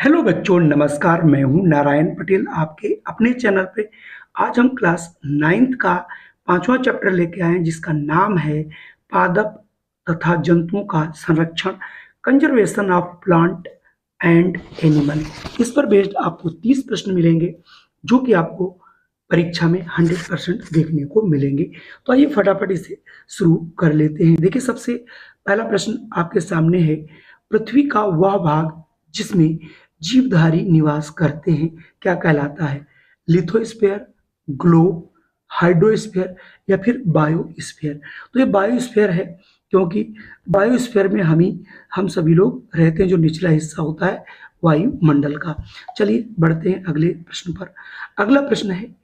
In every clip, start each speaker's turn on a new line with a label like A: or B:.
A: Hello बच्चों, नमस्कार। मैं हूं नारायण पटेल आपके अपने चैनल पे। आज हम क्लास 9th का 5वां चैप्टर लेके आए हैं जिसका नाम है पादप तथा जंतुओं का संरक्षण, conservation of plant and animal. इस पर बेस्ड आपको 30 प्रश्न मिलेंगे जो कि आपको परीक्षा में 100% देखने को मिलेंगे। तो आइए फटाफट इसे शुरू कर लेते हैं। देखिए, सबसे पहला प्रश्न आपके सामने है, पृथ्वी का वह भाग जिसमें जीवधारी निवास करते हैं क्या कहलाता है? लिथोस्फीयर, ग्लोब, हाइड्रोस्फीयर या फिर बायोस्फीयर? तो ये बायोस्फीयर है क्योंकि बायोस्फीयर में हम सभी लोग रहते हैं, जो निचला हिस्सा होता है वायुमंडल का। चलिए बढ़ते हैं अगले प्रश्न पर। अगला प्रश्न है,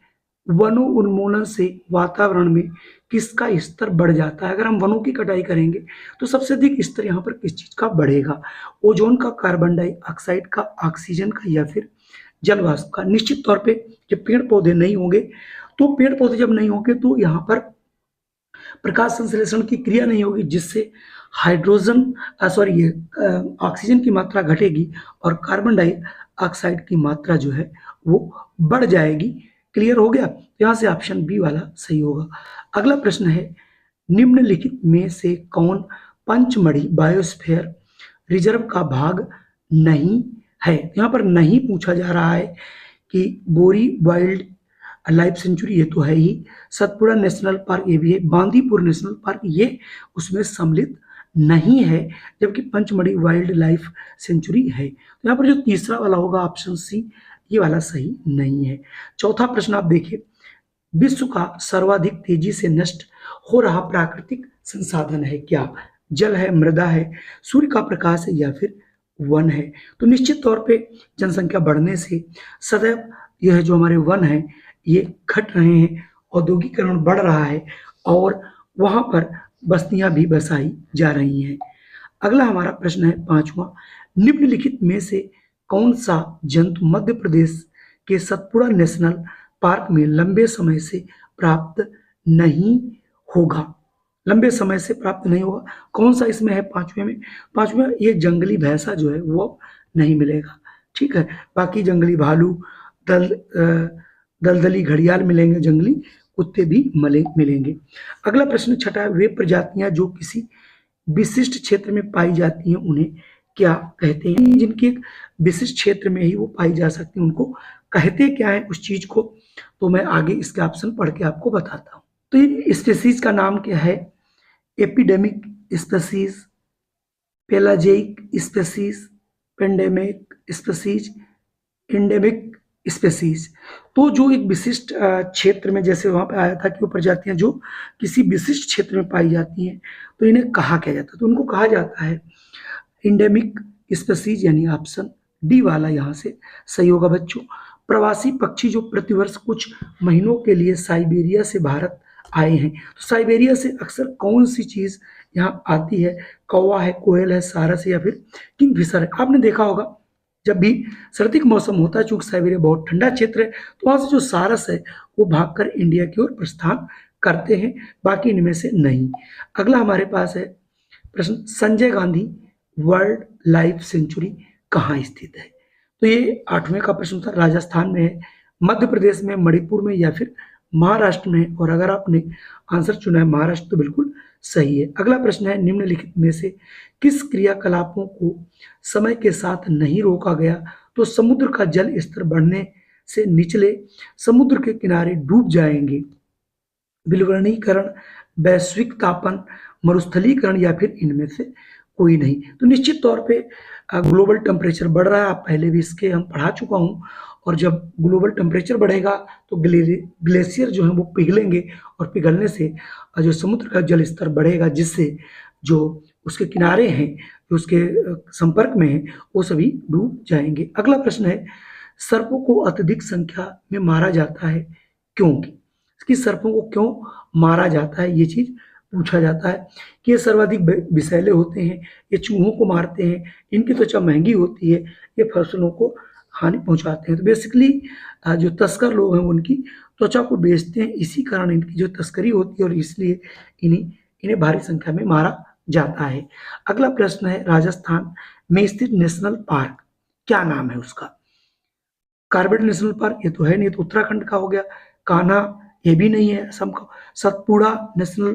A: वनों उन्मूलन से वातावरण में किसका स्तर बढ़ जाता है? अगर हम वनों की कटाई करेंगे तो सबसे अधिक स्तर यहाँ पर किस चीज का बढ़ेगा? ओजोन का, कार्बन डाइऑक्साइड का, ऑक्सीजन का या फिर जल वाष्प का? निश्चित तौर पे जब पेड़ पौधे नहीं होंगे, तो पेड़ पौधे जब नहीं होंगे तो यहाँ पर प्रकाश संश्लेषण की क्रिया नहीं होगी, जिससे हाइड्रोजन सॉरी ऑक्सीजन की मात्रा घटेगी और कार्बन डाइऑक्साइड की मात्रा जो है वो बढ़ जाएगी। क्लियर हो गया? तो यहाँ से ऑप्शन बी वाला सही होगा। अगला प्रश्न है, निम्नलिखित में से कौन पंचमढ़ी बायोस्फीयर रिजर्व का भाग नहीं है? यहाँ पर नहीं पूछा जा रहा है कि बोरी वाइल्ड लाइफ सेंचुरी ये तो है ही, सतपुड़ा नेशनल पार्क ये भी है, बांदीपुर नेशनल पार्क ये उसमें सम्मिलित नहीं है, जबकि पंचमढ़ी वाइल्ड लाइफ सेंचुरी है। तो यहाँ पर जो तीसरा वाला होगा ऑप्शन सी, ये वाला सही नहीं है। चौथा प्रश्न आप देखिए, विश्व का सर्वाधिक तेजी से नष्ट हो रहा प्राकृतिक संसाधन है क्या? जल है, मृदा है, सूर्य का प्रकाश है या फिर वन है? तो निश्चित तौर पे जनसंख्या बढ़ने से सदैव यह जो हमारे वन है ये घट रहे हैं, औद्योगिकरण बढ़ रहा है और वहां पर बस्तियां भी बसाई जा रही हैं। अगला हमारा प्रश्न है पांचवा, निम्नलिखित में से कौन सा जंतु मध्य प्रदेश के सतपुड़ा नेशनल पार्क में लंबे समय से प्राप्त नहीं होगा? लंबे समय से प्राप्त नहीं होगा, कौन सा इसमें है? पांचवे में, पांचवा ये जंगली भैंसा जो है वो नहीं मिलेगा। ठीक है, बाकी जंगली भालू, दल दलदली घड़ियाल मिलेंगे, जंगली कुत्ते भी मिलेंगे। अगला प्रश्न छठा है, वे प्रजातियां जो किसी विशिष्ट क्षेत्र में पाई जाती हैं उन्हें क्या कहते हैं? जिनके एक विशिष्ट क्षेत्र में ही वो पाई जा सकती हैं उनको कहते क्या है उस चीज को? तो मैं आगे इसके ऑप्शन पढ़ के आपको बताता हूँ। तो इन स्पेसीज का नाम क्या है? Epidemic species, pelagic species, pandemic species, endemic species. तो जो एक विशिष्ट क्षेत्र में, जैसे वहां पे आया था कि वो प्रजातियां जो किसी विशिष्ट क्षेत्र में पाई जाती हैं तो इन्हें कहा क्या जाता है? तो उनको कहा जाता है एंडेमिक स्पेसीज, यानी ऑप्शन डी वाला यहाँ से सही होगा बच्चों। प्रवासी पक्षी जो प्रतिवर्ष कुछ महीनों के लिए साइबेरिया से भारत आए हैं, तो साइबेरिया से अक्सर कौन सी चीज यहाँ आती है? कौवा है, कोयल है, सारस है या फिर किंगफिशर है? आपने देखा होगा जब भी सर्दी का मौसम होता है, चूंकि साइबेरिया बहुत ठंडा क्षेत्र है, तो वहां से जो सारस है वो भागकर इंडिया की ओर प्रस्थान करते हैं, बाकी इनमें से नहीं। अगला हमारे पास है प्रश्न, Sanjay Gandhi world life sanctuary कहाँ स्थित है? तो ये 8वें का प्रश्न था। राजस्थान में है, मध्य प्रदेश में, मणिपुर में या फिर महाराष्ट्र में है? और अगर आपने आंसर चुना है महाराष्ट्र तो बिल्कुल सही है। अगला प्रश्न है, निम्नलिखित में से किस क्रियाकलापों को समय के साथ नहीं रोका गया तो समुद्र का जल स्तर बढ़ने से निचले समुद्र के किनारे डूब जाएंगे? विलवणीकरण, वैश्विक तापन, मरुस्थलीकरण या फिर इनमें से कोई नहीं? तो निश्चित तौर पे ग्लोबल टेम्परेचर बढ़ रहा है, आप पहले भी इसके हम पढ़ा चुका हूँ। और जब ग्लोबल टेम्परेचर बढ़ेगा तो ग्लेशियर जो है वो पिघलेंगे और पिघलने से जो समुद्र का जल स्तर बढ़ेगा, जिससे जो उसके किनारे हैं, जो उसके संपर्क में है, वो सभी डूब जाएंगे। अगला प्रश्न है, सर्पों को अत्यधिक संख्या में मारा जाता है क्योंकि? कि सर्पों को क्यों मारा जाता है, ये चीज पूछा जाता है कि ये सर्वाधिक विषैले होते हैं, ये चूहों को मारते हैं, इनकी त्वचा महंगी होती है, ये फसलों को हानि पहुंचाते हैं। तो बेसिकली जो तस्कर लोग हैं उनकी त्वचा को बेचते हैं, इसी कारण इनकी जो तस्करी होती है और इसलिए इन्हें भारी संख्या में मारा जाता है। अगला प्रश्न है, राजस्थान में स्थित नेशनल पार्क क्या नाम है उसका? कार्बेट नेशनल पार्क ये तो है नहीं, तो उत्तराखंड का हो गया। कान्हा ये भी नहीं है असम का। सतपुड़ा नेशनल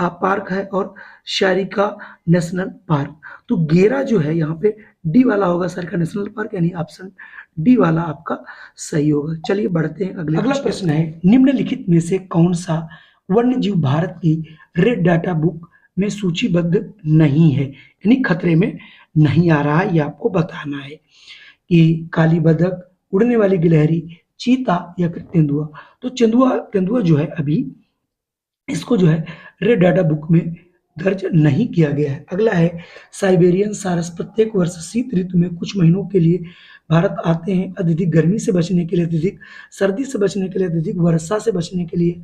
A: पार्क है, और शारिका नेशनल पार्क। तो गेरा जो है यहाँ पे डी वाला होगा, सारिका नेशनल पार्क, यानी ऑप्शन डी वाला आपका सही होगा। चलिए बढ़ते हैं अगला प्रश्न है, निम्नलिखित में से कौन सा वन्य जीव भारत की रेड डाटा बुक में सूचीबद्ध नहीं है, यानी खतरे में नहीं आ रहा है, ये आपको बताना है कि काली बदक, उड़ने वाली गिलहरी, चीता या फिर तेंदुआ। तो तेंदुआ जो है अभी इसको जो है रेड डाटा बुक में दर्ज नहीं किया गया है। अगला है साइबेरियन सारस प्रत्येक वर्ष शीत ऋतु में कुछ महीनों के लिए भारत आते हैं, अत्यधिक गर्मी से बचने के लिए, अत्यधिक सर्दी से बचने के लिए, अत्यधिक वर्षा से बचने के लिए,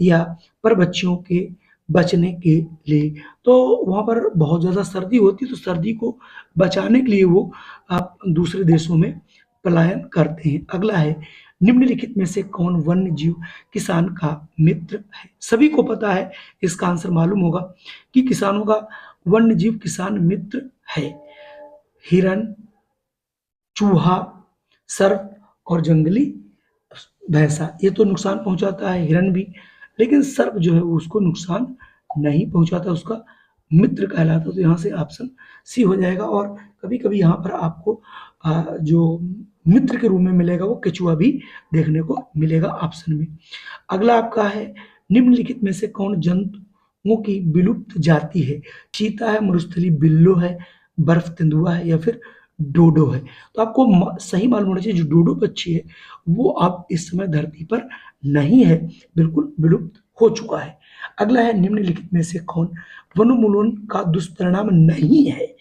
A: या परभक्षियों के बचने के लिए। तो वहाँ पर बहुत ज़्यादा सर्दी होती है, तो सर्दी को बचाने के लिए वो आप दूसरे देशों में पलायन करते हैं। अगला है निम्नलिखित में से कौन वन्य जीव किसान का मित्र है? सभी को पता है, इसका आंसर मालूम होगा कि किसानों का वन्य जीव किसान मित्र है। हिरन, चूहा, सर्प और जंगली भैंसा। ये तो नुकसान पहुंचाता है हिरन भी, लेकिन सर्प जो है वो उसको नुकसान नहीं पहुंचाता, उसका मित्र कहलाता। तो यहाँ से ऑप्शन सी हो जाएगा। और कभी कभी यहाँ पर आपको जो मित्र के रूप में मिलेगा वो केचुआ भी देखने को मिलेगा ऑप्शन में। अगला आपका है निम्नलिखित में से कौन जंतुओं की विलुप्त जाति है? चीता है, मरुस्थली बिल्लो है, बर्फ तेंदुआ है, या फिर डोडो है। तो आपको सही मालूम होना चाहिए, जो डोडो पक्षी है वो अब इस समय धरती पर नहीं है, बिल्कुल विलुप्त हो चुका है। अगला है निम्नलिखित में से कौन वनोन्मूलन का दुष्परिणाम नहीं है?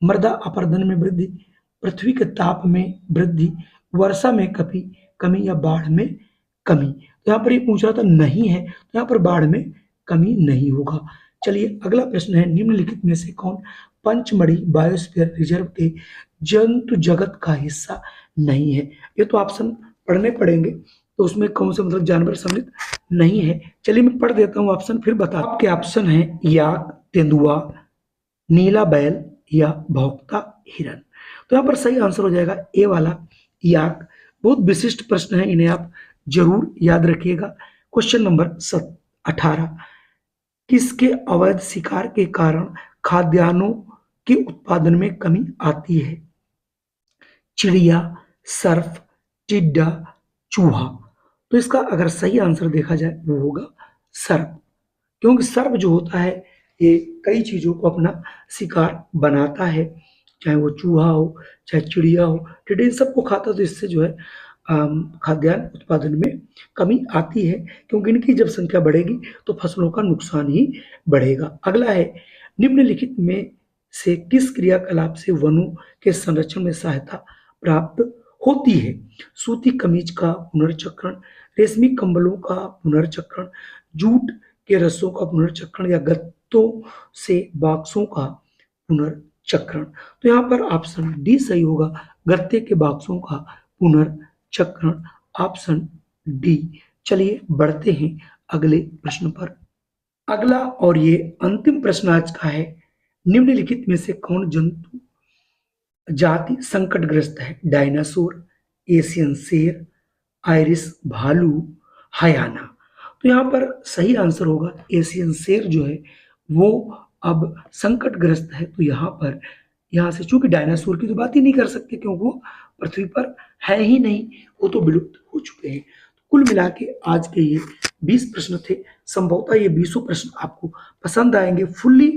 A: मृदा अपरदन में वृद्धि, पृथ्वी के ताप में वृद्धि, वर्षा में कमी कमी या बाढ़ में कमी। तो यहाँ पर ये पूछ रहा था नहीं है, तो यहाँ पर बाढ़ में कमी नहीं होगा। चलिए अगला प्रश्न है निम्नलिखित में से कौन पंचमढ़ी बायोस्फीयर रिजर्व के जंतु जगत का हिस्सा नहीं है? ये तो ऑप्शन पढ़ने पड़ेंगे, तो उसमें कौन से मतलब जानवर सम्मिलित नहीं है। चलिए मैं पढ़ देता हूँ ऑप्शन, फिर बता। आपके ऑप्शन है याक, तेंदुआ, नीला बैल या भौंकता हिरन। तो यहाँ पर सही आंसर हो जाएगा ए वाला याक। बहुत विशिष्ट प्रश्न है, इन्हें आप जरूर याद रखिएगा। क्वेश्चन नंबर 18, किसके अवैध शिकार के कारण खाद्यान्नों के उत्पादन में कमी आती है? चिड़िया, सर्फ, टिड्डा, चूहा। तो इसका अगर सही आंसर देखा जाए वो होगा सर्प, क्योंकि सर्प जो होता है ये कई चीजों को अपना शिकार बनाता है, चाहे वो चूहा हो, चाहे चिड़िया हो, टिड्डे, इन सबको खाता है। तो इससे जो है खाद्यान्न उत्पादन में कमी आती है, क्योंकि इनकी जब संख्या बढ़ेगी तो फसलों का नुकसान ही बढ़ेगा। अगला है निम्नलिखित में से किस क्रियाकलाप से वनों के संरक्षण में सहायता प्राप्त होती है? सूती कमीज का पुनर्चक्रण, रेशमी कंबलों का पुनर्चक्रण, जूट के रस्सों का पुनर्चक्रण, या गत्तों से बॉक्सों का पुनर्चक्रण। तो यहाँ पर ऑप्शन डी सही होगा, गत्ते के बॉक्सों का पुनर्चक्रण, ऑप्शन डी। चलिए बढ़ते हैं अगले प्रश्न पर। अगला और ये अंतिम प्रश्न आज का है, निम्नलिखित में से कौन जंतु जाति संकटग्रस्त है? डायनासोर, एशियन शेर, आयरिश भालू, हयाना। तो यहाँ पर सही आंसर होगा एशियन शेर जो है वो अब संकटग्रस्त है। तो यहाँ से चूंकि डायनासोर की तो बात ही नहीं कर सकते, क्योंकि वो पृथ्वी पर है ही नहीं, वो तो विलुप्त हो चुके हैं। कुल मिला के आज के ये 20 प्रश्न थे। संभवतः ये 20 प्रश्न आपको पसंद आएंगे। फुल्ली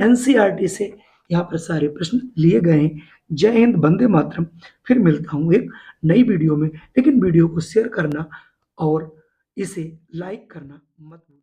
A: एनसीईआरटी से यहाँ पर सारे प्रश्न लिए गए हैं। जय हिंद, वंदे मातरम। फिर मिलता हूँ एक नई वीडियो में, लेकिन वीडियो को शेयर करना और इसे लाइक करना मत भूलना।